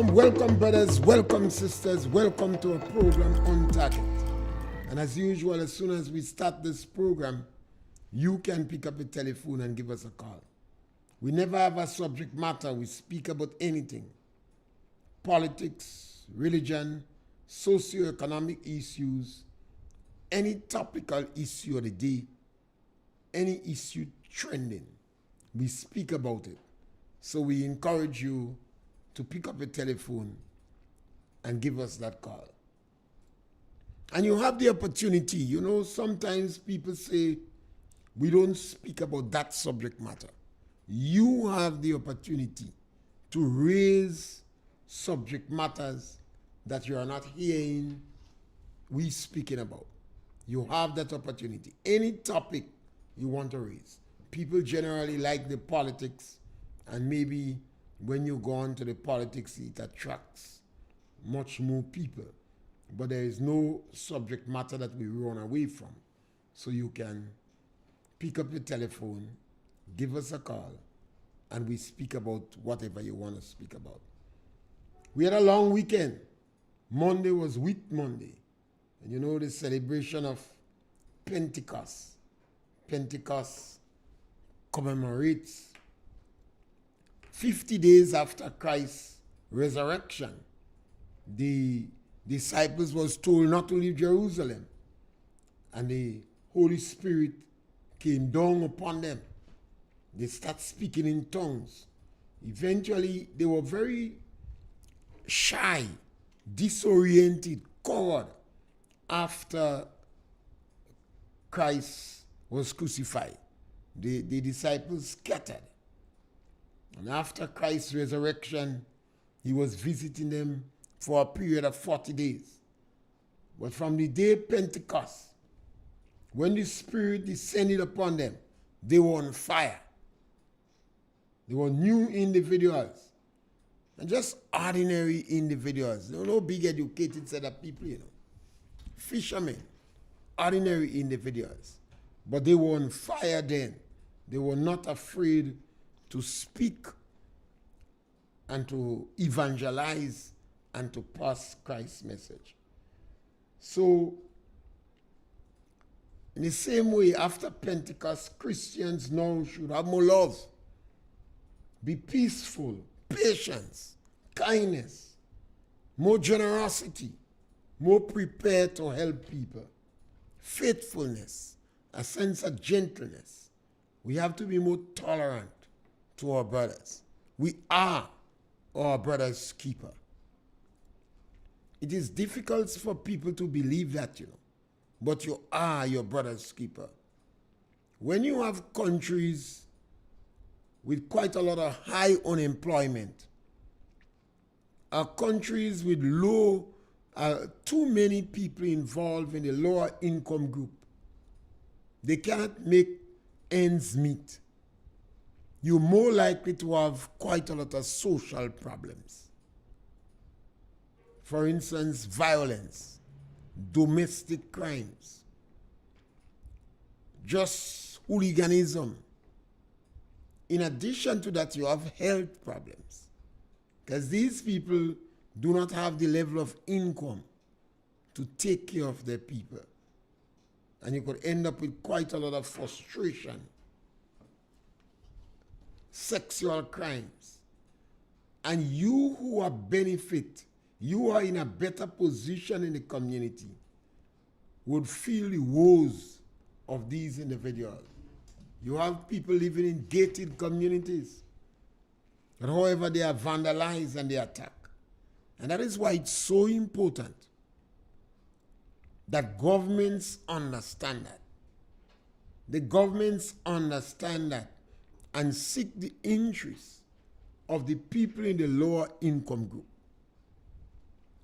Welcome, brothers, welcome, sisters, welcome to a program on target. And as usual, as soon as we start this program, you can pick up a telephone and give us a call. We never have a subject matter. We speak about anything. Politics, religion, socioeconomic issues, any topical issue of the day, any issue trending, we speak about it. So we encourage you to pick up a telephone and give us that call. And you have the opportunity. You know, sometimes people say, we don't speak about that subject matter. You have the opportunity to raise subject matters that you are not hearing we speaking about. You have that opportunity. Any topic you want to raise. People generally like the politics, and maybe when you go on to the politics, it attracts much more people. But there is no subject matter that we run away from. So you can pick up your telephone, give us a call, and we speak about whatever you want to speak about. We had a long weekend. Monday was Whit Monday. And you know the celebration of Pentecost. Pentecost commemorates 50 days after Christ's resurrection. The disciples was told not to leave Jerusalem, and the Holy Spirit came down upon them. They start speaking in tongues. Eventually, they were very shy, disoriented, cowed after Christ was crucified. The disciples scattered. And after Christ's resurrection, he was visiting them for a period of 40 days. But from the day of Pentecost, when the Spirit descended upon them, they were on fire. They were new individuals. And just ordinary individuals. They were no big educated set of people, you know. Fishermen, ordinary individuals. But they were on fire then. They were not afraid to speak and to evangelize and to pass Christ's message. So, in the same way, after Pentecost, Christians now should have more love, be peaceful, patience, kindness, more generosity, more prepared to help people, faithfulness, a sense of gentleness. We have to be more tolerant to our brothers. We are our brother's keeper. It is difficult for people to believe that, you know, but you are your brother's keeper. When you have countries with quite a lot of high unemployment, countries with too many people involved in the lower income group, they can't make ends meet. You're more likely to have quite a lot of social problems. For instance, violence, domestic crimes, just hooliganism. In addition to that, you have health problems, because these people do not have the level of income to take care of their people. And you could end up with quite a lot of frustration, sexual crimes. And you who are benefit, you are in a better position in the community, would feel the woes of these individuals. You have people living in gated communities, but however they are vandalized and they attack. And that is why it's so important that governments understand that. The governments understand that and seek the interests of the people in the lower income group.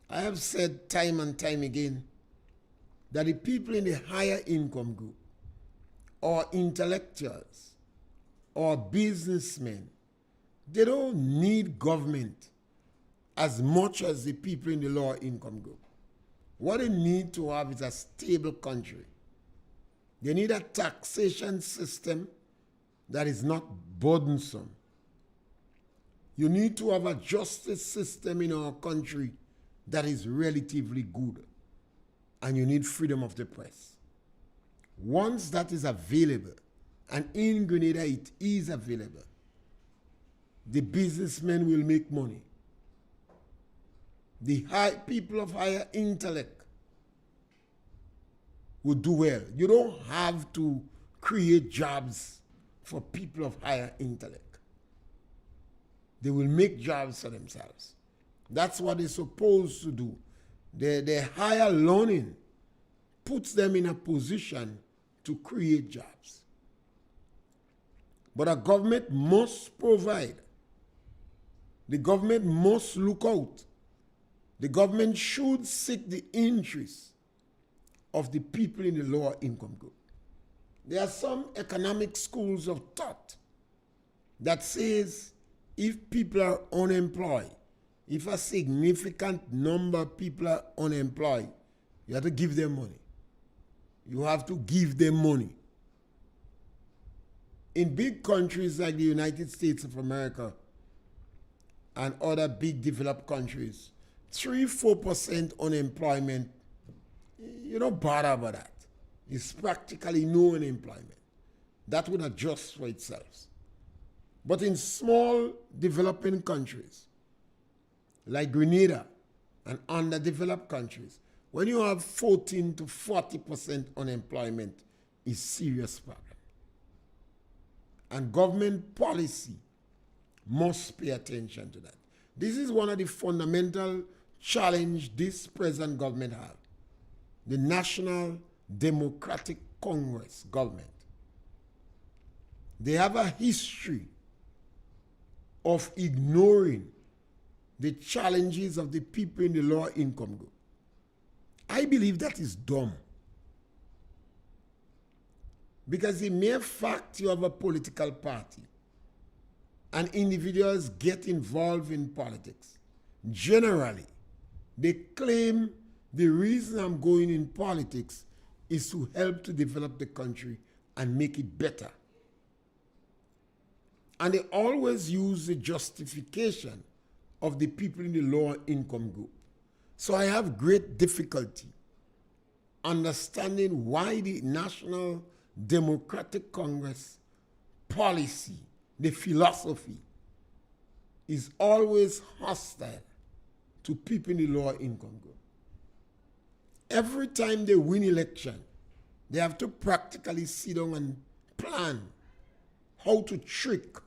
I have said time and time again that the people in the higher income group, or intellectuals, or businessmen, they don't need government as much as the people in the lower income group. What they need to have is a stable country. They need a taxation system that is not burdensome. You need to have a justice system in our country that is relatively good. And you need freedom of the press. Once that is available, and in Grenada it is available, the businessmen will make money. The people of higher intellect will do well. You don't have to create jobs for people of higher intellect. They will make jobs for themselves. That's what they're supposed to do. Their higher learning puts them in a position to create jobs. But a government must provide. The government must look out. The government should seek the interests of the people in the lower income group. There are some economic schools of thought that says if people are unemployed, if a significant number of people are unemployed, you have to give them money. You have to give them money. In big countries like the United States of America and other big developed countries, 3-4% unemployment, you don't bother about that. It's practically no unemployment. That would adjust for itself. But in small developing countries, like Grenada and underdeveloped countries, when you have 14 to 40% unemployment, it's a serious problem. And government policy must pay attention to that. This is one of the fundamental challenges this present government has. The National Democratic Congress government. They have a history of ignoring the challenges of the people in the lower income group. I believe that is dumb. Because the mere fact you have a political party and individuals get involved in politics, generally, they claim the reason I'm going in politics is to help to develop the country and make it better. And they always use the justification of the people in the lower income group. So I have great difficulty understanding why the National Democratic Congress policy, the philosophy, is always hostile to people in the lower income group. Every time they win election, they have to practically sit down and plan how to trick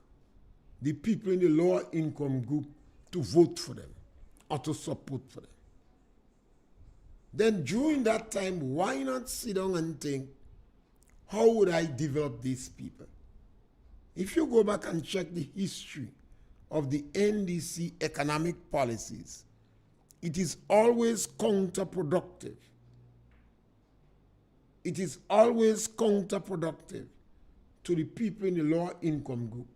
the people in the lower income group to vote for them or to support for them. Then during that time, why not sit down and think, how would I develop these people? If you go back and check the history of the NDC economic policies, it is always counterproductive. It is always counterproductive to the people in the lower income group,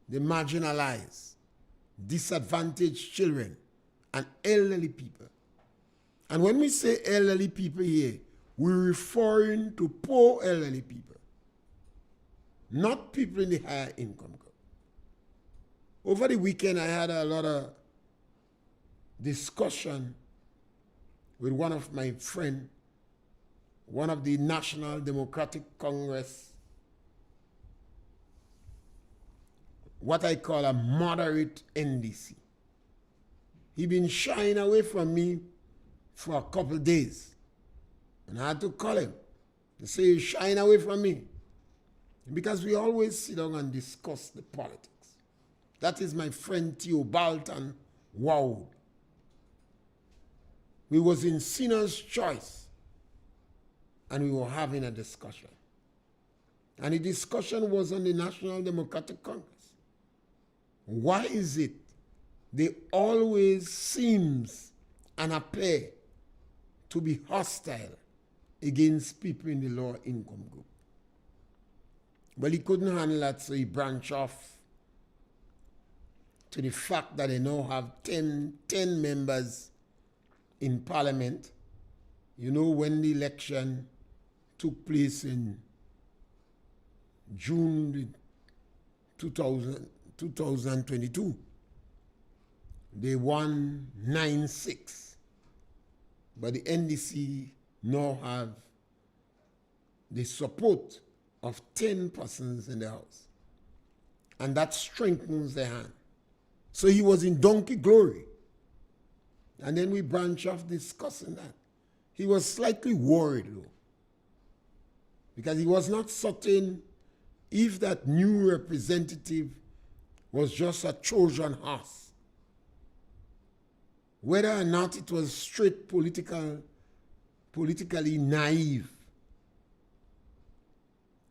the marginalized, disadvantaged children, and elderly people. And when we say elderly people here, we're referring to poor elderly people, not people in the higher income group. Over the weekend, I had a lot of discussion with one of my friends, one of the National Democratic Congress, what I call a moderate NDC. He been shying away from me for a couple of days. And I had to call him to say he's shying away from me. Because we always sit down and discuss the politics. That is my friend Theo Balton Wow. We was in Sinner's Choice and we were having a discussion. And the discussion was on the National Democratic Congress. Why is it they always seems and appear to be hostile against people in the lower income group? Well, he couldn't handle that, so he branched off to the fact that they now have 10 members in parliament. You know, when the election took place in June 2022, they won 9-6. But the NDC now have the support of 10 persons in the House. And that strengthens their hand. So he was in donkey glory. And then we branch off discussing that. He was slightly worried though, because he was not certain if that new representative was just a Trojan horse, whether or not it was straight politically naive,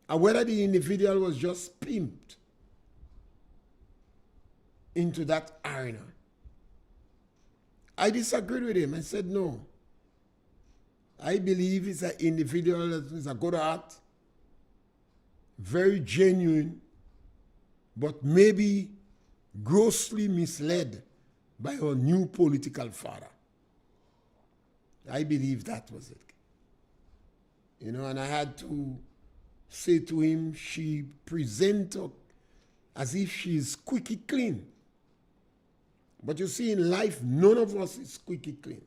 or whether the individual was just pimped into that arena. I disagreed with him. I said, no. I believe he's an individual that is a good heart, very genuine, but maybe grossly misled by our new political father. I believe that was it. You know, and I had to say to him, she presents as if she is squeaky clean. But you see, in life, none of us is squeaky clean.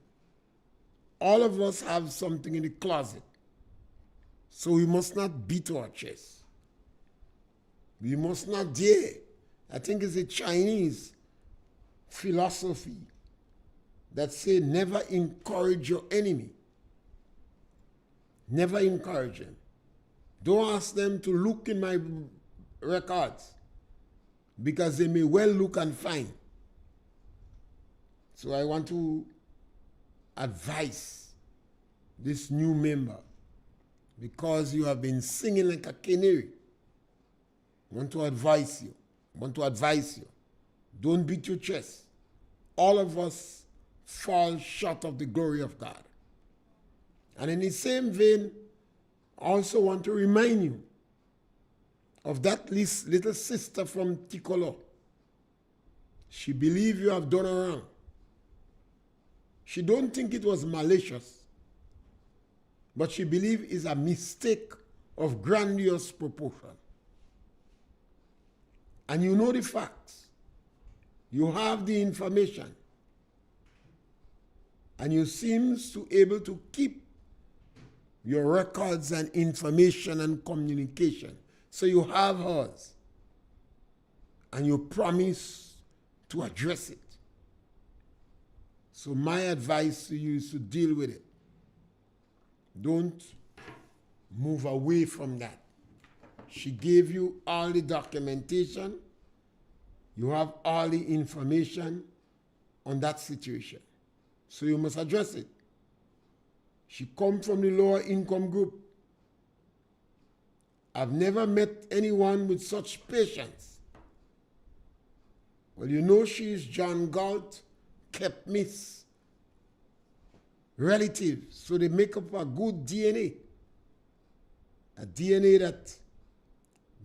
All of us have something in the closet. So we must not beat our chest. We must not dare. I think it's a Chinese philosophy that says never encourage your enemy. Never encourage them. Don't ask them to look in my records, because they may well look and find. So I want to advise this new member, because you have been singing like a canary. I want to advise you. Don't beat your chest. All of us fall short of the glory of God. And in the same vein, I also want to remind you of that little sister from Ticolo. She believes you have done her wrong. She don't think it was malicious, but she believes it's a mistake of grandiose proportion. And you know the facts. You have the information. And you seem to able to keep your records and information and communication. So you have hers. And you promise to address it. So my advice to you is to deal with it. Don't move away from that. She gave you all the documentation. You have all the information on that situation. So you must address it. She comes from the lower income group. I've never met anyone with such patience. Well, you know she is John Galt, kept miss relatives, so they make up a good DNA. A DNA that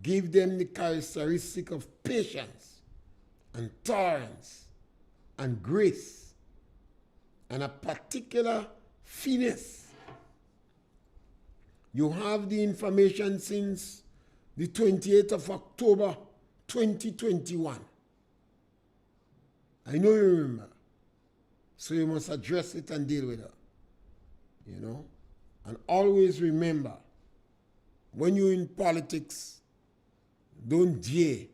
gave them the characteristic of patience and tolerance and grace and a particular finesse. You have the information since the 28th of October 2021. I know you remember. So you must address it and deal with her. You know? And always remember, when you're in politics, don't dare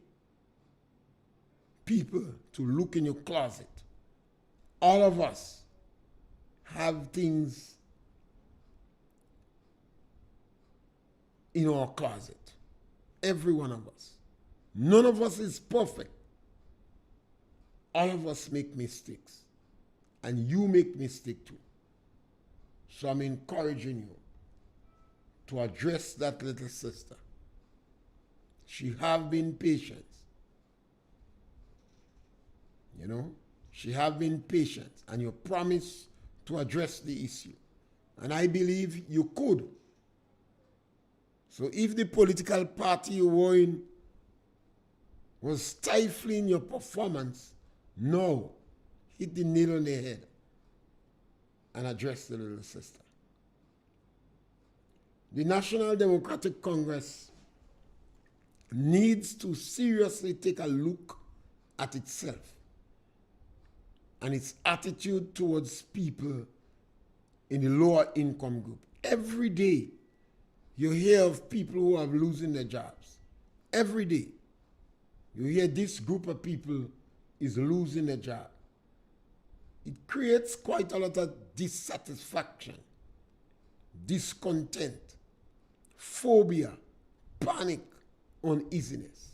people to look in your closet. All of us have things in our closet. Every one of us. None of us is perfect. All of us make mistakes. And you make mistakes too. So I'm encouraging you to address that little sister. She have been patient. You know, she have been patient, and you promise to address the issue. And I believe you could. So if the political party you were in was stifling your performance, no, hit the nail on the head and address the little sister. The National Democratic Congress needs to seriously take a look at itself and its attitude towards people in the lower income group. Every day, you hear of people who are losing their jobs. Every day, you hear this group of people is losing their job. It creates quite a lot of dissatisfaction, discontent, phobia, panic, uneasiness.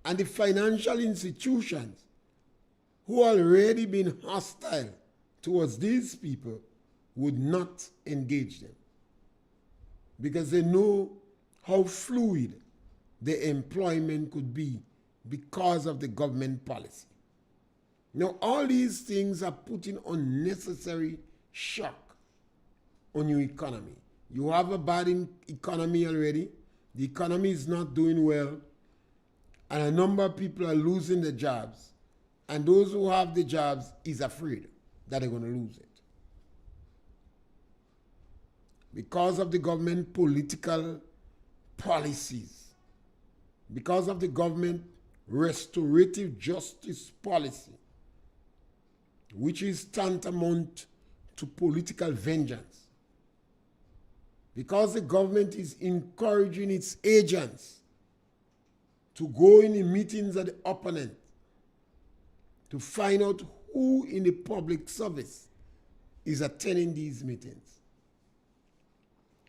And the financial institutions who already been hostile towards these people would not engage them because they know how fluid their employment could be because of the government policy. Now, all these things are putting unnecessary shock on your economy. You have a bad economy already. The economy is not doing well. And a number of people are losing their jobs. And those who have the jobs is afraid that they're going to lose it. Because of the government political policies, because of the government restorative justice policy, which is tantamount to political vengeance, because the government is encouraging its agents to go in the meetings of the opponent to find out who in the public service is attending these meetings.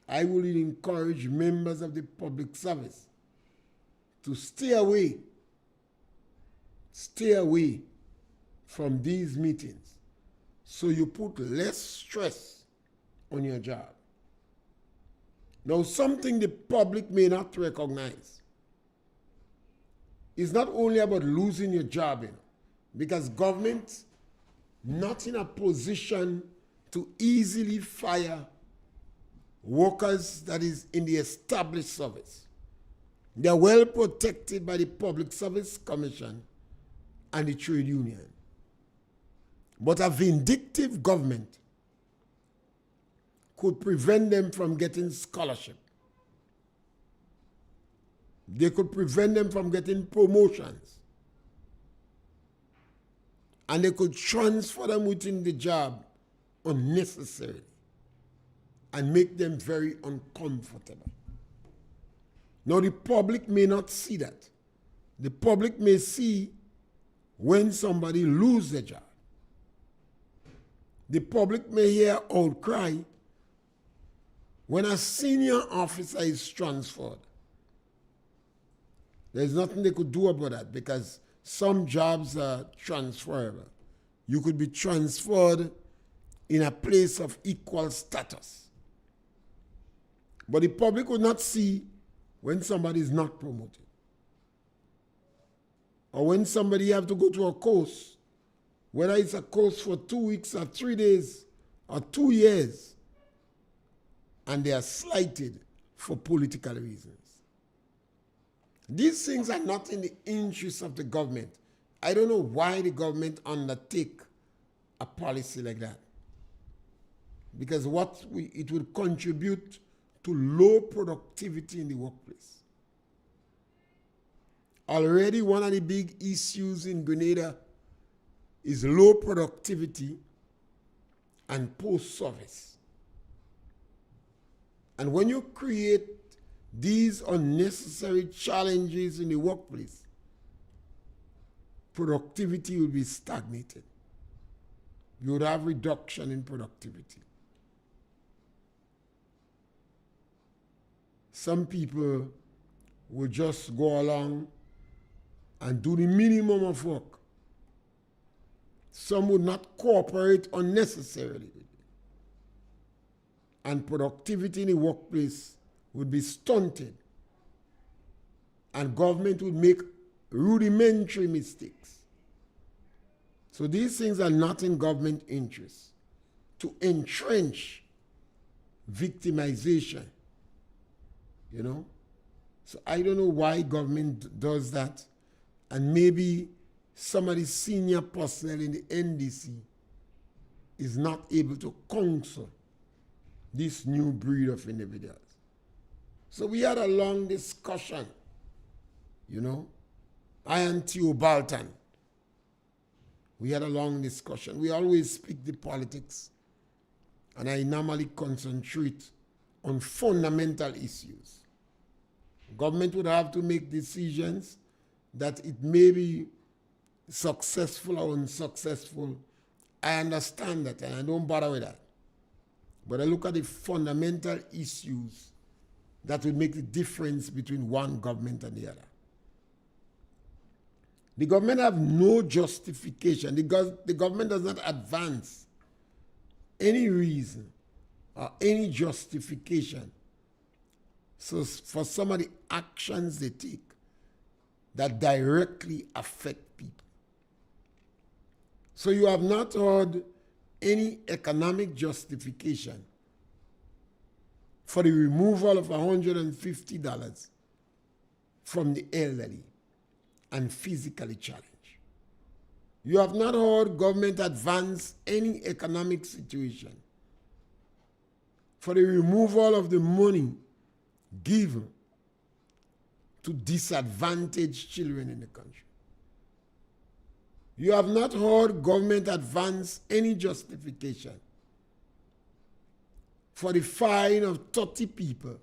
I will encourage members of the public service to stay away from these meetings so you put less stress on your job. Now, something the public may not recognize is not only about losing your job, because government not in a position to easily fire workers that is in the established service. They are well protected by the Public Service Commission and the trade union. But a vindictive government could prevent them from getting scholarship. They could prevent them from getting promotions. And they could transfer them within the job unnecessarily and make them very uncomfortable. Now, the public may not see that. The public may see when somebody loses their job. The public may hear outcry when a senior officer is transferred. There's nothing they could do about that because some jobs are transferable. You could be transferred in a place of equal status. But the public would not see when somebody is not promoted. Or when somebody have to go to a course, whether it's a course for 2 weeks or 3 days or 2 years, and they are slighted for political reasons. These things are not in the interest of the government. I don't know why the government undertake a policy like that. Because it will contribute to low productivity in the workplace. Already one of the big issues in Grenada is low productivity and post-service. And when you create these unnecessary challenges in the workplace, productivity will be stagnated. You would have reduction in productivity. Some people will just go along and do the minimum of work. Some would not cooperate unnecessarily. And productivity in the workplace would be stunted. And government would make rudimentary mistakes. So these things are not in government interest. To entrench victimization, So I don't know why government does that. And maybe some of the senior personnel in the NDC is not able to counsel this new breed of individuals. So we had a long discussion, I and Theo Balton. We had a long discussion. We always speak the politics, and I normally concentrate on fundamental issues. Government would have to make decisions that it may be successful or unsuccessful. I understand that, and I don't bother with that. But I look at the fundamental issues that will make the difference between one government and the other. The government have no justification. The government does not advance any reason or any justification so for some of the actions they take that directly affect people. So you have not heard any economic justification for the removal of $150 from the elderly and physically challenged. You have not heard government advance any economic situation for the removal of the money given to disadvantaged children in the country. You have not heard government advance any justification for the fine of 30 people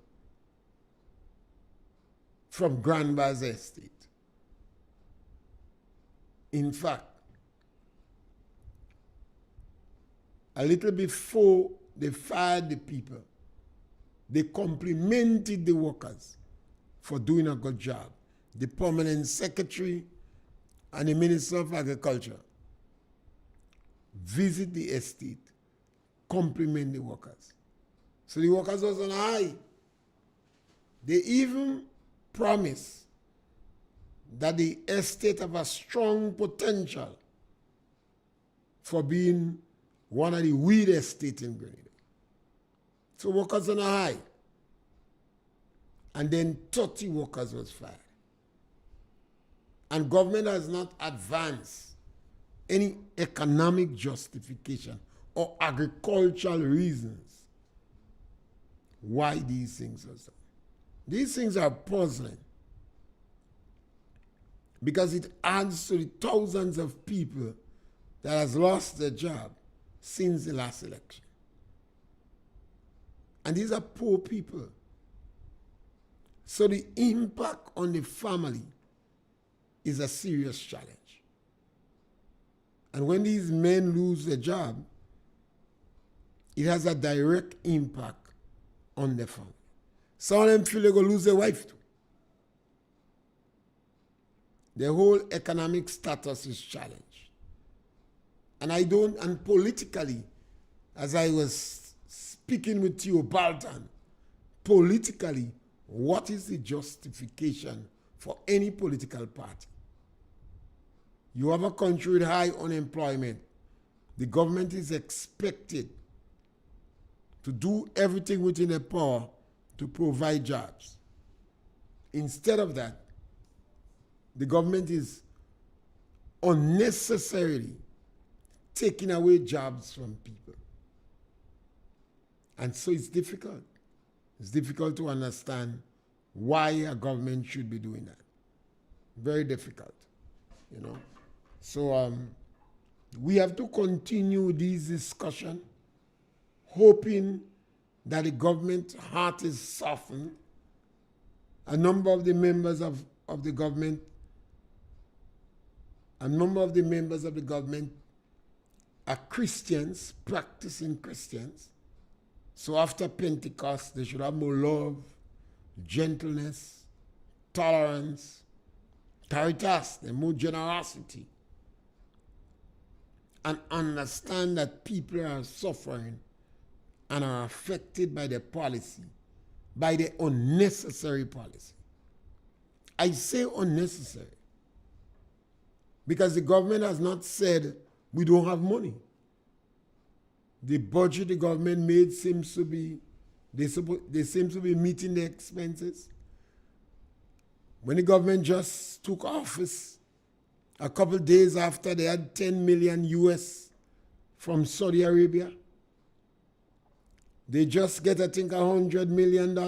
from Grandba's estate. In fact, a little before they fired the people, they complimented the workers for doing a good job. The permanent secretary and the Minister of Agriculture visit the estate, compliment the workers. So the workers was on high. They even promised that the estate have a strong potential for being one of the weed estates in Grenada. So workers on a high. And then 30 workers was fired. And government has not advanced any economic justification or agricultural reasons why these things are so. These things are puzzling because it adds to the thousands of people that has lost their job since the last election. And these are poor people. So the impact on the family is a serious challenge. And when these men lose their job, it has a direct impact on their family. Some of them feel they're going to lose their wife too. Their whole economic status is challenged. And politically, as I was speaking with you, Baltan, politically, what is the justification for any political party? You have a country with high unemployment. The government is expected to do everything within their power to provide jobs. Instead of that, the government is unnecessarily taking away jobs from people. And so it's difficult. It's difficult to understand why a government should be doing that. Very difficult, you know. So we have to continue this discussion, hoping that the government heart is softened. A number of the members of the government are Christians, practicing Christians. So after Pentecost, they should have more love, gentleness, tolerance, caritas, and more generosity. And understand that people are suffering and are affected by the policy, by the unnecessary policy. I say unnecessary because the government has not said we don't have money. The budget the government made seems to be, they seem to be meeting the expenses. When the government just took office, a couple of days after, they had 10 million US from Saudi Arabia. They just get, I think, $100 million. I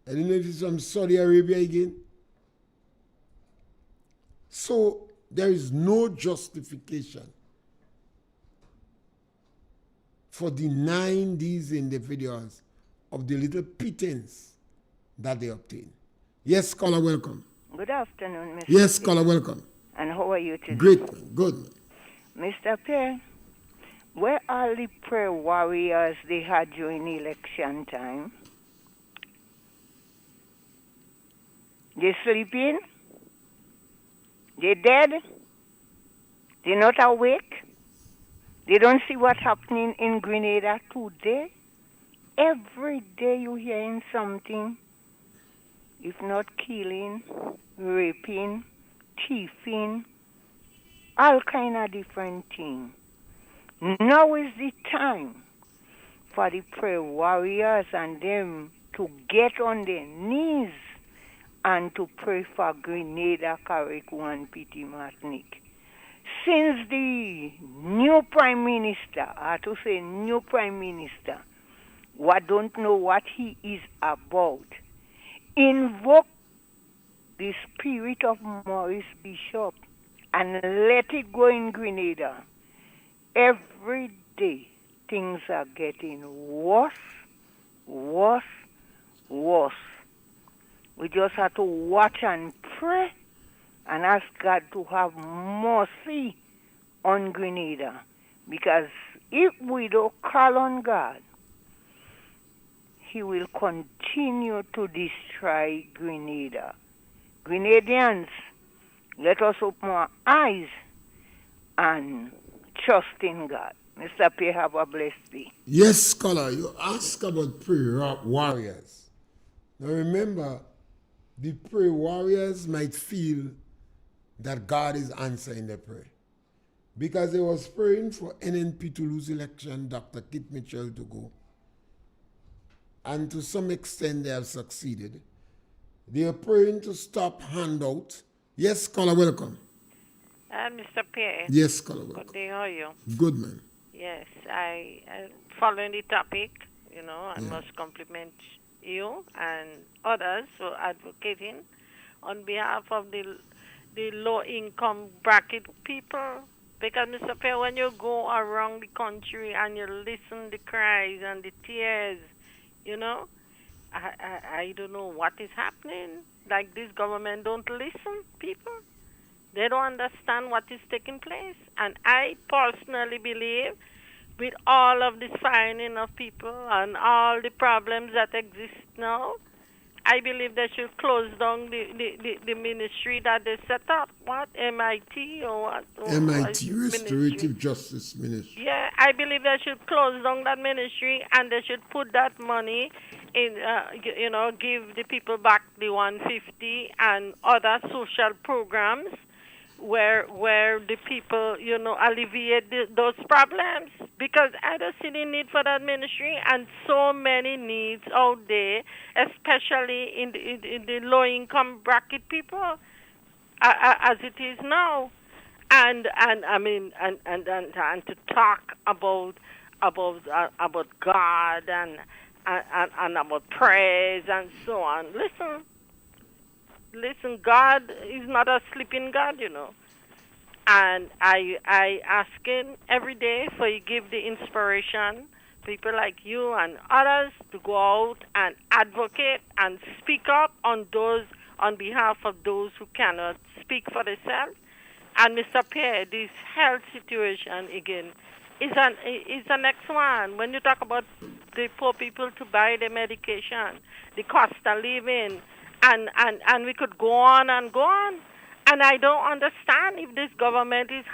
don't know if it's from Saudi Arabia again. So there is no justification for denying these individuals of the little pittance that they obtain. Yes, caller, welcome. Good afternoon, Mr. Yes, Pierre. caller, welcome. And how are you today? Great, good. Mr. Pierre, where are the prayer warriors they had during election time? They sleeping? They dead? They not awake? They don't see what's happening in Grenada today? Every day you hearing something, if not killing, raping, thieving, all kind of different things. Now is the time for the prayer warriors and them to get on their knees and to pray for Grenada, Carriacou, and Petit Martinique. Since the new Prime Minister, I have to say new Prime Minister, who don't know what he is about, invoke the spirit of Maurice Bishop and let it go in Grenada. Every day, things are getting worse, worse, worse. We just have to watch and pray and ask God to have mercy on Grenada. Because if we don't call on God, He will continue to destroy Grenada. Grenadians, let us open our eyes and trust in God. Mr. Pierre, have a blessed day. Yes, scholar, you ask about prayer warriors. Now remember, the prayer warriors might feel that God is answering their prayer. Because they was praying for NNP to lose election, Dr. Kit Mitchell to go. And to some extent they have succeeded. They are praying to stop handout. Yes, scholar, welcome. Mr. Pierre. Yes, scholar, welcome. Good day, how are you? Good, man. Yes, I following the topic, I must compliment you and others for advocating on behalf of the low-income bracket people. Because, Mr. Pierre, when you go around the country and you listen the cries and the tears, I don't know what is happening. Like this government don't listen, people. They don't understand what is taking place. And I personally believe with all of this firing of people and all the problems that exist now, I believe they should close down the ministry that they set up. What? MIT or what? MIT, Restorative Justice Ministry. Yeah, I believe they should close down that ministry and they should put that money in, give the people back the 150 and other social programs where the people, alleviate those problems. Because I don't see the need for that ministry and so many needs out there, especially in the low-income bracket people, as it is now. And to talk about God and about praise and so on. Listen, God is not a sleeping God, And I ask Him every day for He give the inspiration, people like you and others, to go out and advocate and speak up on behalf of those who cannot speak for themselves. And Mr. Pierre, this health situation again is the next one. When you talk about the poor people to buy the medication, the cost of living, and we could go on and go on. And I don't understand if this government is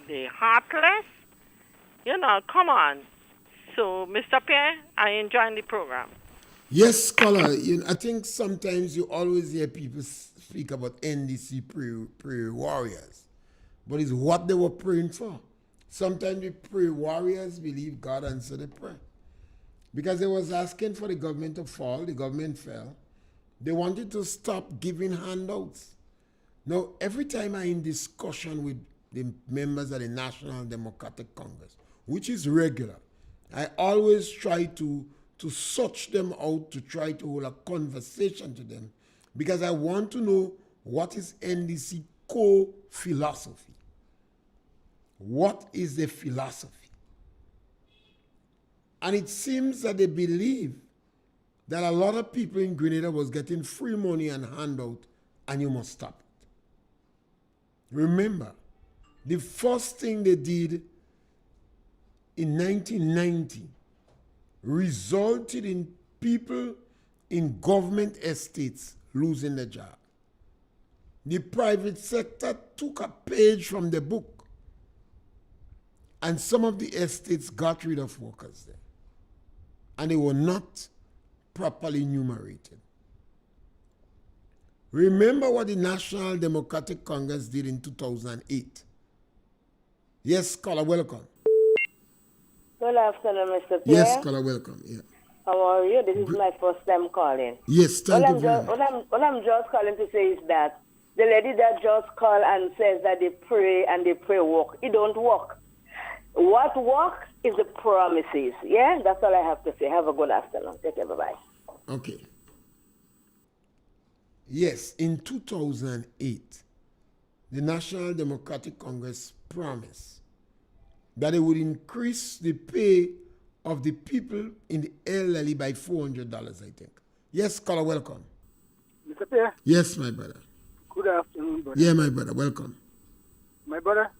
they heartless. Come on. So, Mr. Pierre, I enjoy the program. Yes, scholar. I think sometimes you always hear people speak about NDC prayer warriors. But it's what they were praying for. Sometimes the prayer warriors believe God answered the prayer. Because they was asking for the government to fall, the government fell. They wanted to stop giving handouts. Now, every time I'm in discussion with the members of the National Democratic Congress, which is regular, I always try to search them out, to try to hold a conversation to them, because I want to know what is NDC core philosophy. What is the philosophy? And it seems that they believe that a lot of people in Grenada was getting free money and handout, and you must stop it. Remember, the first thing they did in 1990 resulted in people in government estates losing their job. The private sector took a page from the book, and some of the estates got rid of workers there. And they were not properly enumerated. Remember what the National Democratic Congress did in 2008. Yes, caller, welcome. Good afternoon, Mr. Pierre. Yes, caller, welcome. Yeah. How are you? This is my first time calling. Yes, thank you very much. What I'm just calling to say is that the lady that just called and says that they pray and they pray work, it don't work. What works is the promises. Yeah, that's all I have to say. Have a good afternoon. Take care. Bye-bye. Okay. Yes, in 2008, the National Democratic Congress promised that it would increase the pay of the people in the elderly by $400, I think. Yes, caller, welcome. Mr. Pierre? Yes, my brother. Good afternoon, brother. Yeah, my brother, welcome. My brother,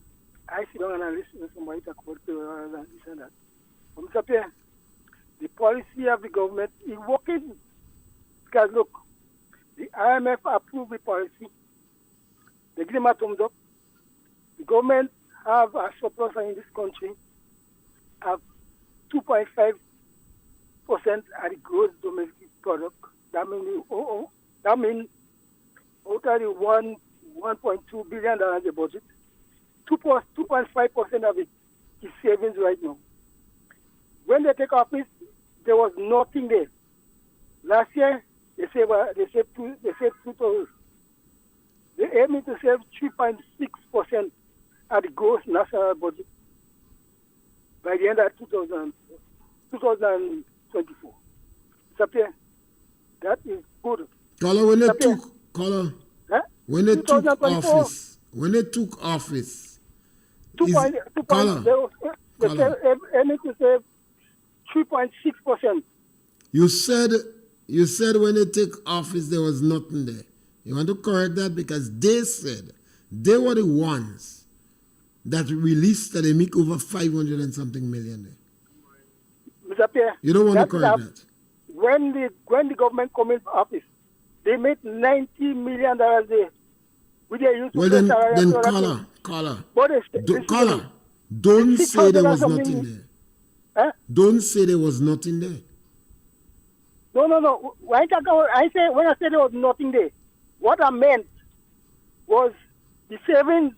I sit down and listen to somebody talk about this and that. But Mr. Pierre, the policy of the government is working. Because look, the IMF approved the policy. They give them a thumbs up. The government have a surplus in this country of 2.5% of the gross domestic product. That means out of the $1.2 billion the budget, 2.5% of it is savings right now. When they take office, there was nothing there. Last year, they saved 2,000. They aiming to save 3.6% of the gross national budget by the end of 2024. So, that is good. Caller, when they took office, they aiming to save 3.6%. You said when they take office there was nothing there. You want to correct that because they said they were the ones that released that they make over 500 and something million there. Mr. Pierre, you don't want to correct that. When the government come into office, they made $90 million there. Well then caller, don't say there was nothing there. Huh? Don't say there was nothing there. No. When I said there was nothing there, what I meant was the savings.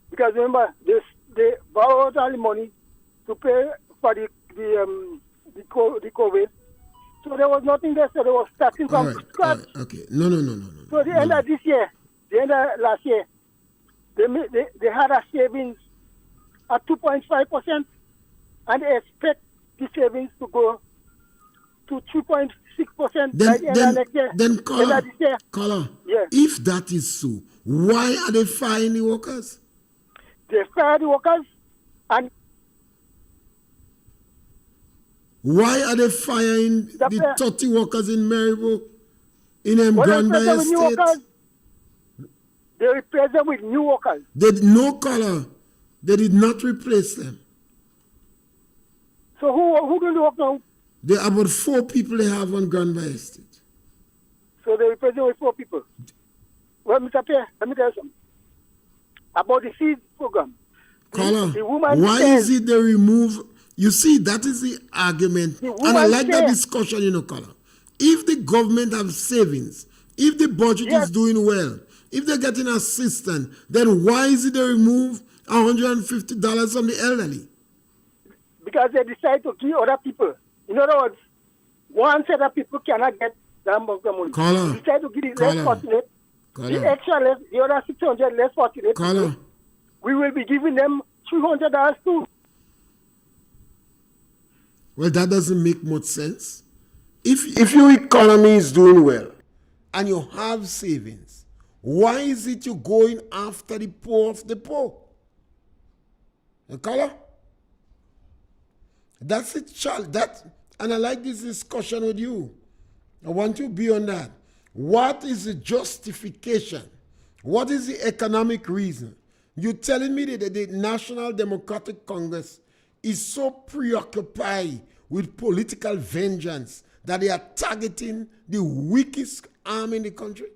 Because remember, they borrowed all the money to pay for the COVID. So there was nothing there. So they were starting from scratch. Okay. No. So the end of this year, the end of last year, they had a savings at 2.5%, and they expect the savings to go to 3.6% by the end of next year. Then caller, yeah. If that is so, why are they firing the workers? They fire the workers, and why are they firing the 30 workers in Maryville, in Granby Estate? They replace them with new workers. No caller. They did not replace them. So who do the work now? There are about 4 people they have on Granby Estate. So they replace them with 4 people. Well, Mr. Pierre, let me tell you something. About the seed program. Caller, why is it they remove... You see, that is the argument. And I like that discussion, caller. If the government have savings, if the budget is doing well, if they're getting assistance, then why is it they remove $150 from the elderly? Because they decide to give other people. In other words, one set of people cannot get that amount of money. Caller, they decide to give the less fortunate. The extra less, the other 600 less fortunate. Caller, we will be giving them $300 too. Well, that doesn't make much sense. If your economy is doing well and you have savings, Why is it you going after the poor of the poor? The color? That's it, child. And I like this discussion with you. I want you to be on that. What is the justification? What is the economic reason? You're telling me that the National Democratic Congress is so preoccupied with political vengeance that they are targeting the weakest arm in the country?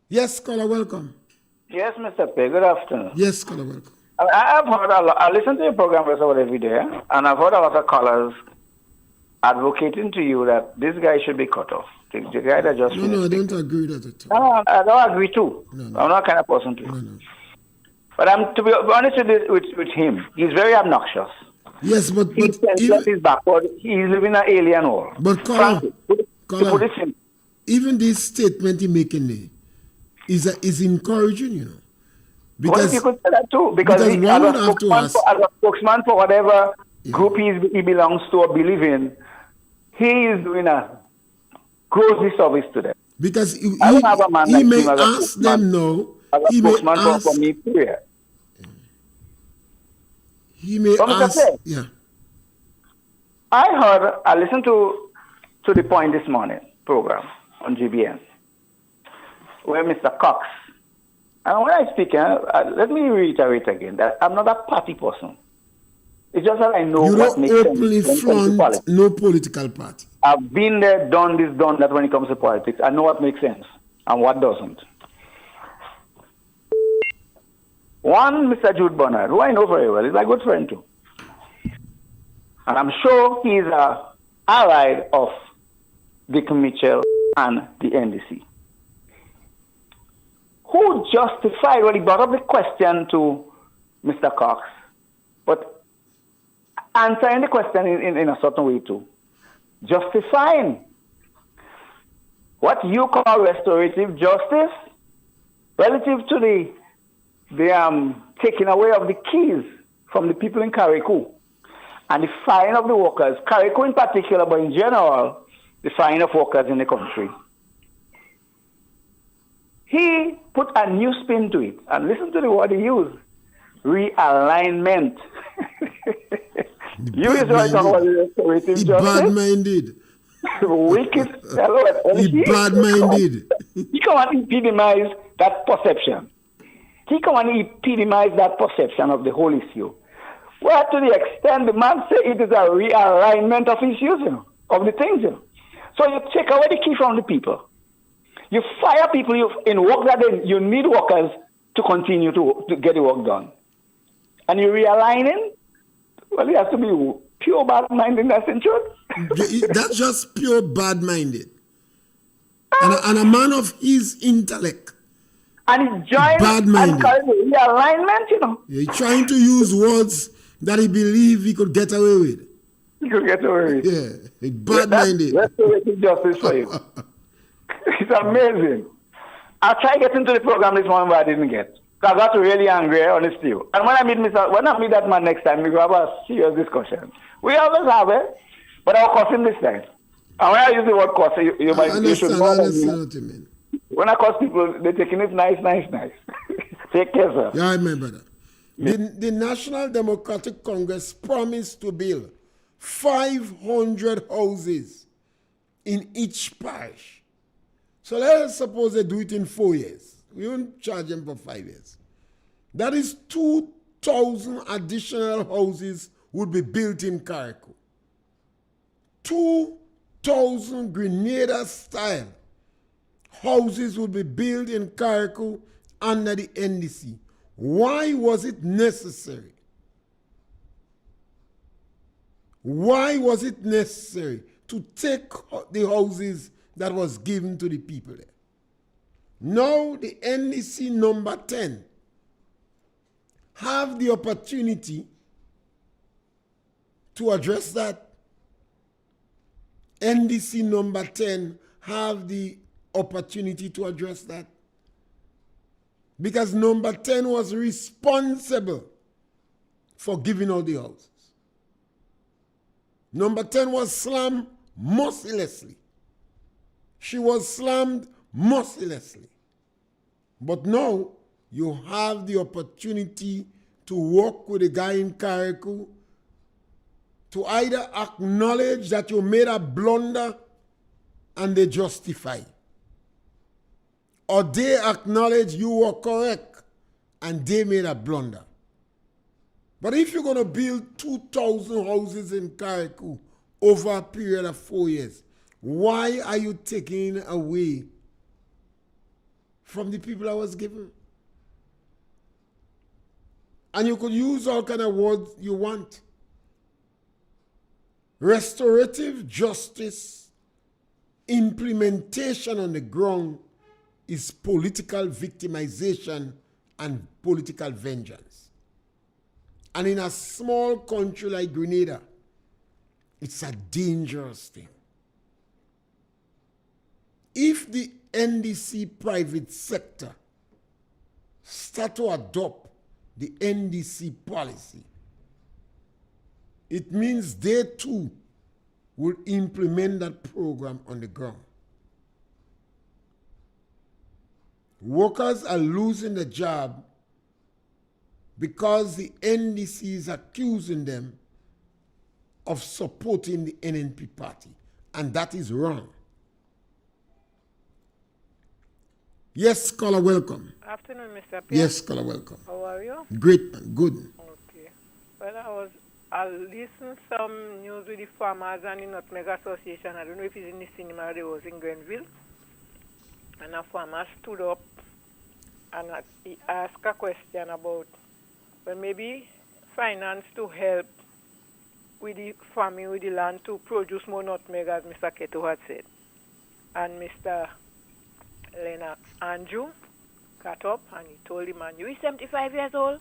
Yes, caller, welcome. Yes, Mr. Pierre, good afternoon. Yes, caller, welcome. I've heard a lot, I listen to your program every day, and I've heard a lot of callers advocating to you that this guy should be cut off. The guy that just... No, I don't agree with that at all. No, I don't agree too. No. I'm not kind of person to. No. But to be honest with him, he's very obnoxious. Yes, but He's backward. He's living in an alien world. But caller, To put it simply, even this statement he making there is encouraging, you know. Because you could say that too. Because he, one would have to ask, as a spokesman for whatever group he belongs to or believe in, he is doing a gross service to them. Because he like may ask them no. He may ask. For me, Pierre. He may ask. Yeah. I listened to the Point this morning program on GBN, where Mr. Cox, and when I speak, let me reiterate again that I'm not a party person. It's just that I know you what don't makes openly sense front no political party. I've been there, done this, done that when it comes to politics. I know what makes sense and what doesn't. One, Mr. Jude Bernard, who I know very well, is my good friend too. And I'm sure he's an ally of Dick Mitchell and the NDC. Who justified, well, he brought up the question to Mr. Cox, but answering the question in a certain way too. Justifying what you call restorative justice relative to the taking away of the keys from the people in Carriacou and the firing of the workers, Carriacou in particular, but in general, the firing of workers in the country. He put a new spin to it, and listen to the word he used, realignment. You is right now about restorative justice. Bad-minded. Wicked fellow. He bad-minded. He can't epitomize that perception. He can't epitomize that perception of the whole issue. Well, to the extent the man say it is a realignment of issues, you know, of the things. You know. So you take away the key from the people. You fire people in work that you need workers to continue to get the work done. And you realigning, well, it has to be pure bad-mindedness in truth. That's just pure bad-minded. And a man of his intellect. And he joined bad-minded. and called it realignment, you know. He's trying to use words that he believed he could get away with. He could get away with. Yeah, bad-minded. That's restorative justice for you. It's amazing. I tried getting to the program this morning, but I didn't get. I got really angry, honestly. And when I meet that man next time, we will have a serious discussion. We always have it, but I'll curse him this time. And when I use the word curse, you should know what you mean. When I curse people, they're taking it nice. Take care, sir. Yeah, my brother. The National Democratic Congress promised to build 500 houses in each parish. So let's suppose they do it in 4 years. We won't charge them for 5 years. That is 2,000 additional houses would be built in Carriacou. 2,000 Grenada-style houses would be built in Carriacou under the NDC. Why was it necessary? Why was it necessary to take the houses that was given to the people there? Now the NDC number 10 have the opportunity to address that. NDC number 10 have the opportunity to address that. Because number 10 was responsible for giving out the houses. Number 10 was slammed mercilessly. She was slammed mercilessly. But now you have the opportunity to work with a guy in Carriacou to either acknowledge that you made a blunder and they justify, or they acknowledge you were correct and they made a blunder. But if you're going to build 2,000 houses in Carriacou over a period of 4 years, why are you taking away from the people I was given? And you could use all kind of words you want. Restorative justice implementation on the ground is political victimization and political vengeance. And in a small country like Grenada, it's a dangerous thing. If the NDC private sector start to adopt the NDC policy, it means they too will implement that program on the ground. Workers are losing the job because the NDC is accusing them of supporting the NNP party, and that is wrong. Yes, caller, welcome. Afternoon, Mr. Pierre. Yes, caller, welcome. How are you? Great, man. Good. Okay. Well, I listened some news with the farmers and the Nutmeg Association. I don't know if it's in the cinema or it was in Grenville. And a farmer stood up and he asked a question about, well, maybe finance to help with the farming, with the land to produce more nutmeg, as Mr. Keto had said. And Mr. Leonard Andrew got up and he told him, man, you're 75 years old.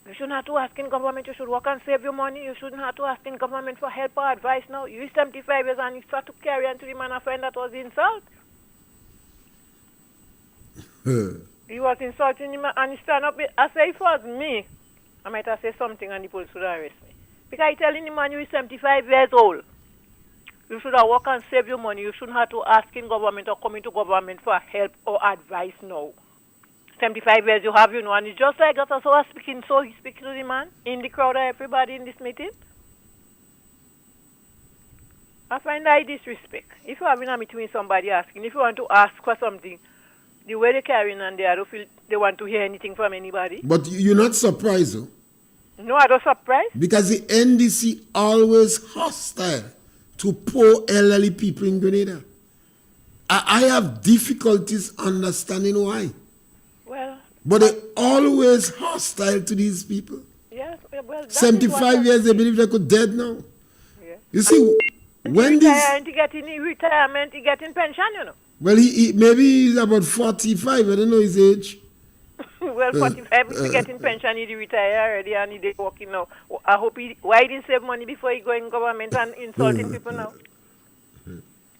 You shouldn't have to ask in government. You should work and save your money. You shouldn't have to ask in government for help or advice now. You're 75 years and he started to carry on to the man. I find that was insult. He was insulting him and he stand up. I say if it was me, I might have said something and the police would arrest me. Because I telling the man you're 75 years old. You should have worked and save your money. You shouldn't have to ask in government or come into government for help or advice now. 75 years you have, and it's just like that. So I speaking, so he speaking to the man in the crowd of everybody in this meeting. I find that disrespect. If you're having a meeting with somebody asking, if you want to ask for something, the way they carry on and I don't feel they want to hear anything from anybody. But you're not surprised, though? No, I don't surprised. Because the NDC always hostile to poor elderly people in Grenada. I have difficulties understanding why. Well, but they always hostile to these people. Yes, well, 75 years, they believe they could dead now. Yeah. You see, when this... He getting retirement, he getting pension, Well, he maybe he's about 45. I don't know his age. Well, 45, he getting pension, he retire already and he working now. I hope why he didn't save money before he go in government and insulting people now?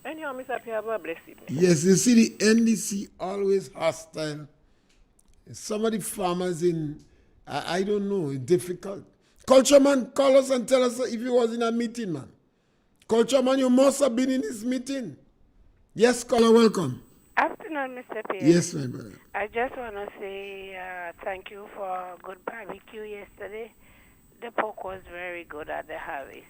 Anyhow, Mr. Pierre, have a blessed evening. Yes, you see, the NDC always hostile. Some of the farmers I don't know, it's difficult. Cultureman, call us and tell us if you was in a meeting, man. Cultureman, you must have been in this meeting. Yes, caller, welcome. Afternoon, Mr. Pierre. Yes, my brother. I just want to say thank you for a good barbecue yesterday. The pork was very good at the harvest.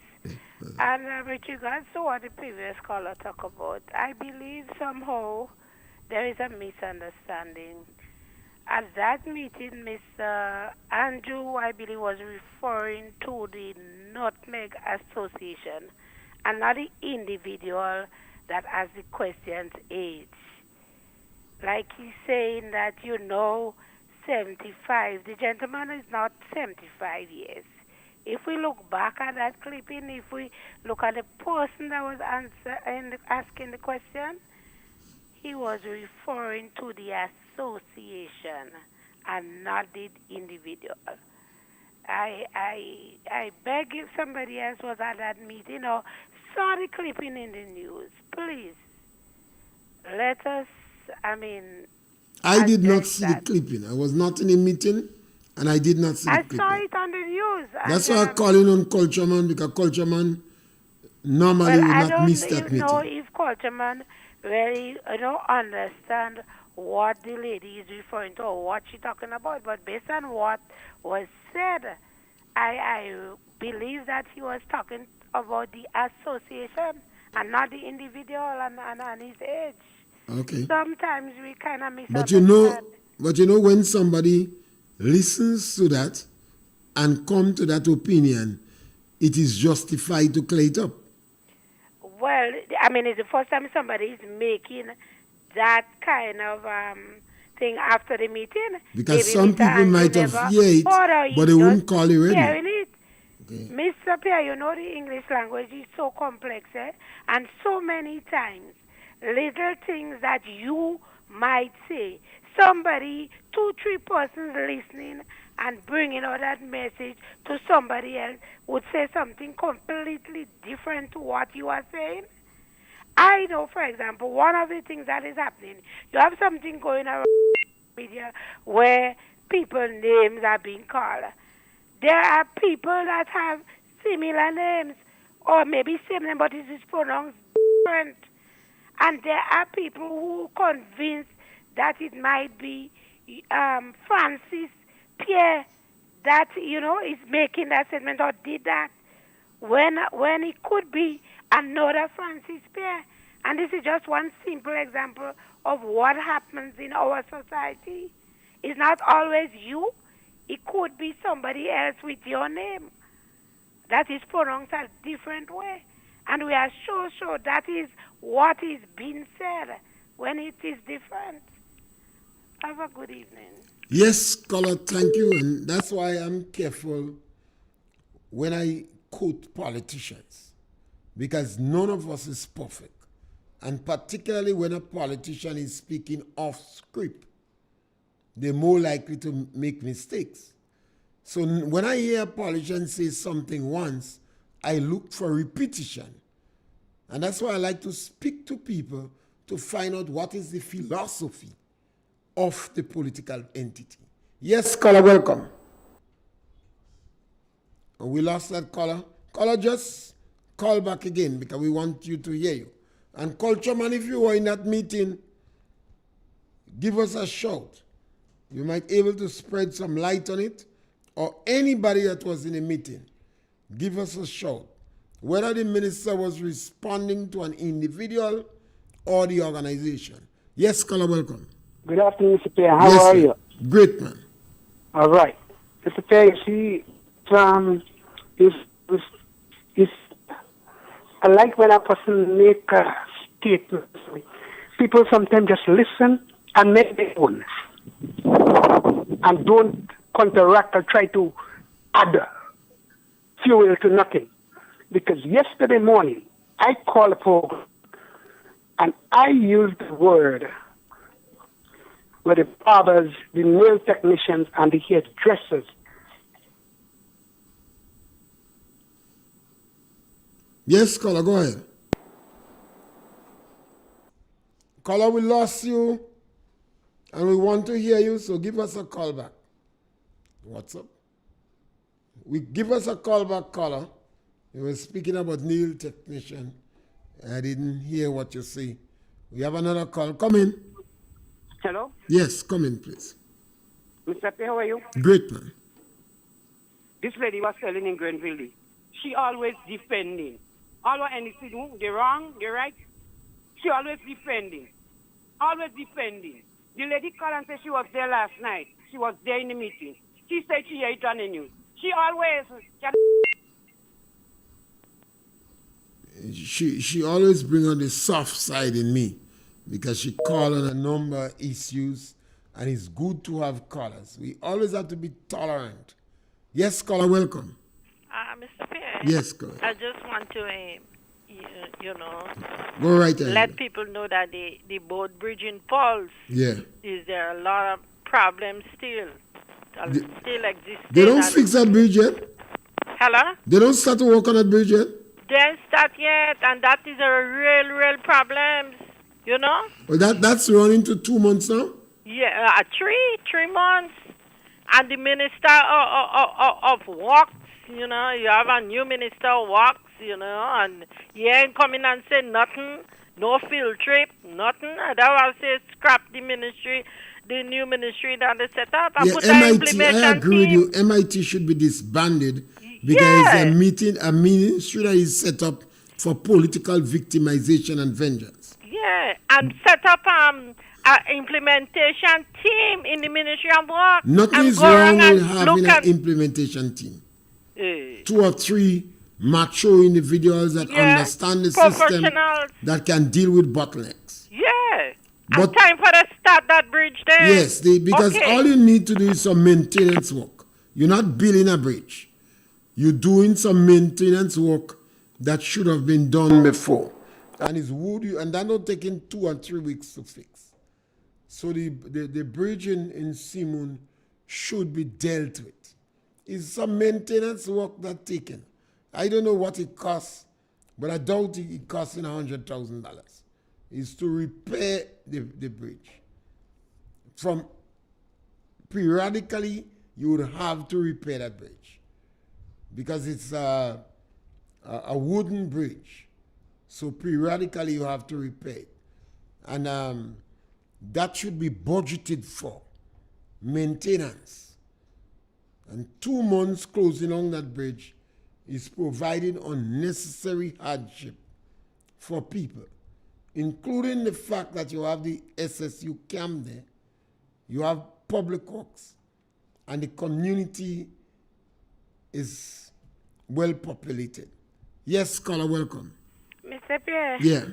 And with regards to what the previous caller talked about, I believe somehow there is a misunderstanding. At that meeting, Mr. Andrew, I believe, was referring to the Nutmeg Association and not the individual that asked the question's age. Like he's saying that, 75. The gentleman is not 75 years. If we look back at that clipping, if we look at the person that was asking the question, he was referring to the association and not the individual. I beg if somebody else was at that meeting or saw the clipping in the news, please let us, I did not see the clipping. I was not in a meeting and I did not see the clipping. I saw it on the news. That's why I'm calling on Cultureman, because Cultureman normally will not miss that meeting. I don't know if Cultureman really, understand what the lady is referring to or what she's talking about. But based on what was said, I believe that he was talking about the association and not the individual and his age. Okay. Sometimes we kind of But misunderstand. when somebody listens to that and come to that opinion, it is justified to clear it up. Well, I mean, it's the first time somebody is making that kind of thing after the meeting. Because Maybe some Mr. people Andrew might have never heard it, thought of but they just wouldn't call it ready. hearing it. Okay. Mr. Pierre, you know the English language is so complex, and so many times, little things that you might say, somebody, 2-3 persons listening and bringing out that message to somebody else would say something completely different to what you are saying. I know, for example, one of the things that is happening, you have something going around media where people's names are being called. There are people that have similar names, or maybe same name, but it is pronounced different. And there are people who convinced that it might be Francis Pierre that, is making that statement or did that when it could be another Francis Pierre. And this is just one simple example of what happens in our society. It's not always you. It could be somebody else with your name that is pronounced a different way. And we are sure that is what is being said when it is different. Have a good evening. Yes, caller, thank you. And that's why I'm careful when I quote politicians, because none of us is perfect. And particularly when a politician is speaking off script, they're more likely to make mistakes. So when I hear a politician say something once, I look for repetition. And that's why I like to speak to people to find out what is the philosophy of the political entity. Yes, caller, welcome. We lost that caller. Caller, just call back again because we want you to hear you. And Culture Man, if you were in that meeting, give us a shout. You might be able to spread some light on it, or anybody that was in the meeting, give us a shout. Whether the minister was responding to an individual or the organization. Yes, caller, welcome. Good afternoon, Mr. Pierre. How Yes, are sir. you? Great, man. All right. Mr. Pierre, you see, I like when a person make a statement. People sometimes just listen and make their own. And don't counteract or try to add fuel to nothing. Because yesterday morning, I called a program and I used the word where the barbers, the nail technicians, and the hairdressers. Yes, caller, go ahead. Caller, we lost you and we want to hear you, so give us a call back. What's up? Give us a call back, caller. You were speaking about nail technician. I didn't hear what you say. We have another call. Come in. Hello? Yes, come in, please. Mr. P, how are you? Great, man. This lady was telling in Grenville. She always defending. All what anything do, they wrong, they right. She always defending. Always defending. The lady called and said she was there last night. She was there in the meeting. She said she heard it on the news. She always... She always bring on the soft side in me because she call on a number of issues, and it's good to have callers. We always have to be tolerant. Yes, caller, welcome. Mr. Pierre. Yes, go ahead. I just want to, Go right ahead. let people know that the boat bridge in Pulse, Yeah. is there a lot of problems still existing. They don't fix that bridge yet? Hello? They don't start to work on that bridge yet? They don't start yet, and that is a real problem, Well, that's running to 2 months now? Yeah, 3 months. And the minister of works, you have a new minister of works. you know, and he ain't coming and say nothing, no field trip, nothing. And that was say scrap the ministry, the new ministry that they set up, and Yeah, put an MIT, I implementation agree team. with you. MIT should be disbanded because Yeah. it's a ministry that is set up for political victimization and vengeance. Yeah, and set up an implementation team in the Ministry of Work. Nothing and is go wrong around with and having look an at, implementation team. 2 eh, or 3 macho individuals that yeah, understand the system, professionals. that can deal with bottlenecks. Yeah. But- and time for them to start that bridge there. Yes, because Okay. all you need to do is some maintenance work. You're not building a bridge. You're doing some maintenance work that should have been done before. And and that not taking 2 or 3 weeks to fix. So the bridge in Simon should be dealt with. It's some maintenance work that's taken. I don't know what it costs, but I doubt it costs $100,000. It's to repair the bridge. From periodically, you would have to repair that bridge because it's a wooden bridge. So periodically, you have to repair it. And that should be budgeted for maintenance. And 2 months closing on that bridge is providing unnecessary hardship for people, including the fact that you have the SSU camp there, you have public works, and the community is well populated. Yes, caller, welcome. Mr. Pierre, Yeah.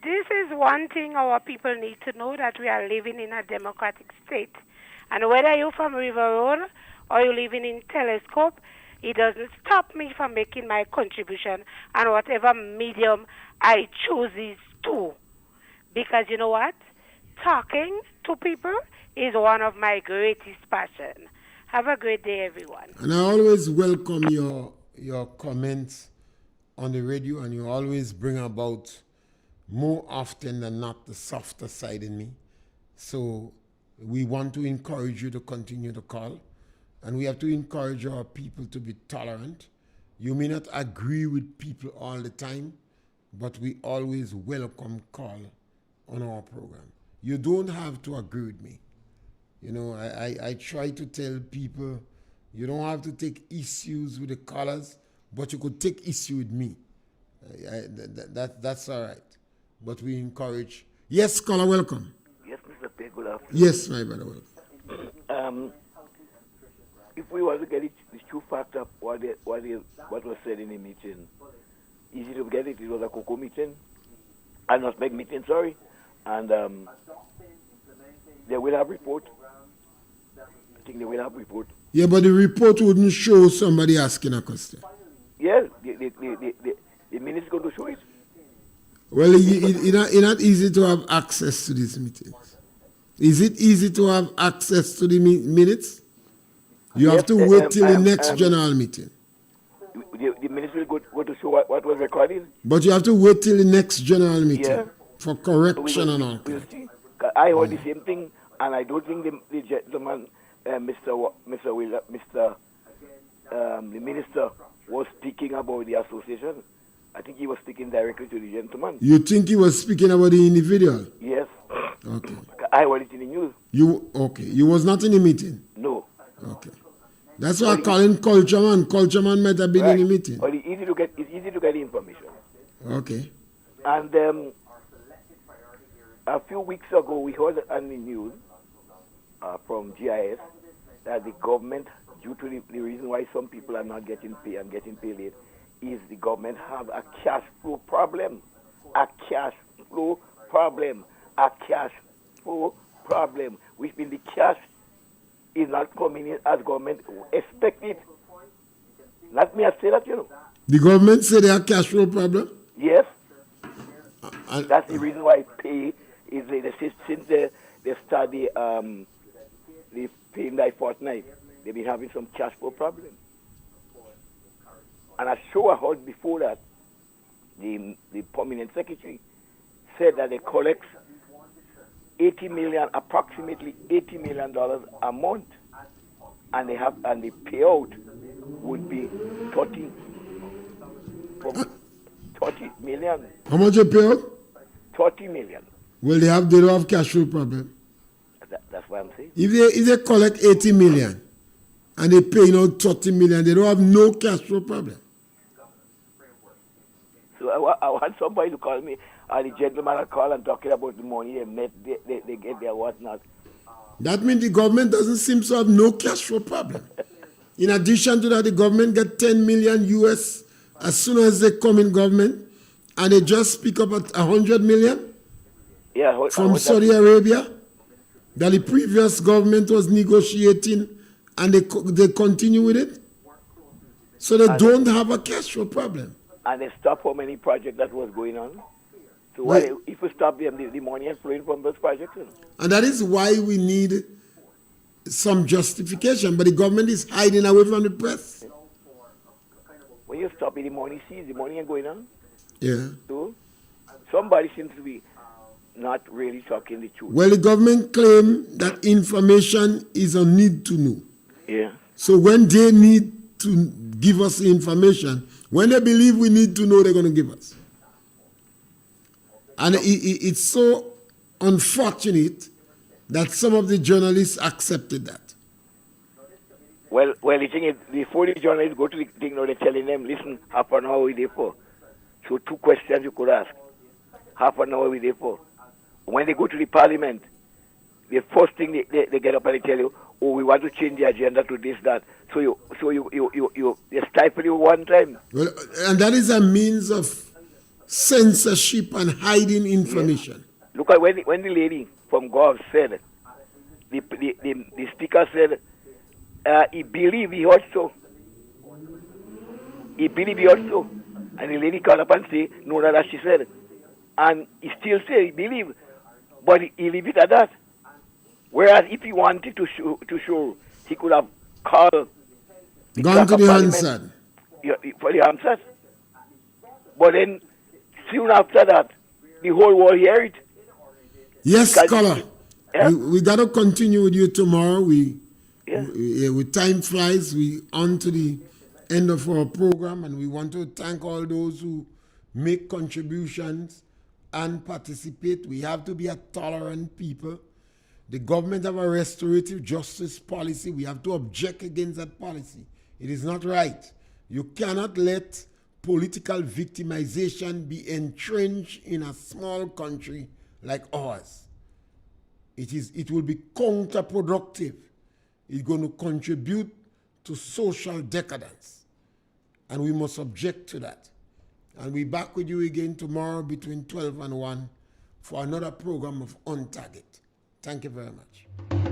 this is one thing our people need to know, that we are living in a democratic state. And whether you're from River Road or you're living in Telescope, it doesn't stop me from making my contribution and whatever medium I choose is to. Because you know what? Talking to people is one of my greatest passions. Have a great day, everyone. And I always welcome your comments on the radio, and you always bring about more often than not the softer side in me. So we want to encourage you to continue to call, and we have to encourage our people to be tolerant. You may not agree with people all the time, but we always welcome call on our program. You don't have to agree with me. You know, I try to tell people you don't have to take issues with the callers, but you could take issue with me. That's all right. But we encourage. Yes, caller, welcome. Yes, Mr. Pierre, good afternoon. Yes, my brother, welcome. If we want to get the true fact of what was said in the meeting, easy to get it. It was a cocoa meeting, a nutmeg meeting, sorry. And they will have report. I think they will have report. Yeah, but the report wouldn't show somebody asking a question. Yes, the minister going to show it. Well, it's not easy to have access to these meetings. Is it easy to have access to the minutes? You have to wait till the next general meeting. The minister will go to show what was recorded. But you have to wait till the next general meeting for correction and all. We'll see. I heard the same thing, and I don't think the gentleman, the minister was speaking about the association. I think he was speaking directly to the gentleman. You think he was speaking about the individual? Yes. Okay. I heard it in the news. You was not in the meeting? No. Okay. That's why I call him Culture Man. Culture Man might have been in the meeting. But it's easy to get the information. Okay. And a few weeks ago, we heard on the news from GIS that the government, due to the reason why some people are not getting paid and getting paid late, is the government have a cash flow problem. Which means the cash is not coming in as government expected. Let me say that, you know. The government said they have cash flow problem? Yes. That's the reason why pay is since they start the paying by fortnight, they've been having some cash flow problem. And I heard before that the permanent secretary said that they collect approximately $80 million a month, and the payout would be from 30 million. How much you pay out? 30 million. Well, they don't have cash flow problem. That's what I'm saying. If they collect 80 million and they pay out 30 million, they don't have no cash flow problem. So I want somebody to call me, and the gentleman are call and talking about the money they get their whatnot. That means the government doesn't seem to have no cash flow problem. In addition to that, the government get 10 million US as soon as they come in government, and they just pick up at 100 million from Saudi Arabia that the previous government was negotiating, and they continue with it. So they don't have a cash flow problem. And they stop how many projects that was going on. So if we stop them, the money is flowing from those projects. And that is why we need some justification. But the government is hiding away from the press. When you stop it, the money sees, the money ain't going on. Yeah. So somebody seems to be not really talking the truth. Well, the government claim that information is a need to know. Yeah. So when they need to give us the information, when they believe we need to know, they're going to give us. And it's so unfortunate that some of the journalists accepted that. Well, the thing is, before the journalists go to the thing, they're telling them, listen, half an hour we there for. So 2 questions you could ask. Half an hour we there for. When they go to the parliament, the first thing they get up and they tell you, oh, we want to change the agenda to this, that. So you stifle you one time. Well, and that is a means of censorship and hiding information. Yes. Look at when the lady from Gov said, the speaker said, he believed he heard so. He believed he heard so. And the lady called up and said, no, that she said. And he still said he believed, but he leave it at that. Whereas if he wanted to show, he could have called. Gone to the Hansard. For the Hansard. But then, soon after that, the whole world hear it. Yes, Scholar. Yeah? We got to continue with you tomorrow. With time flies, we on to the end of our program, and we want to thank all those who make contributions and participate. We have to be a tolerant people. The government have a restorative justice policy. We have to object against that policy. It is not right. You cannot let political victimization be entrenched in a small country like ours. It will be counterproductive. It's going to contribute to social decadence. And we must object to that. And we'll be back with you again tomorrow between 12 and 1 for another program of On Target. Thank you very much.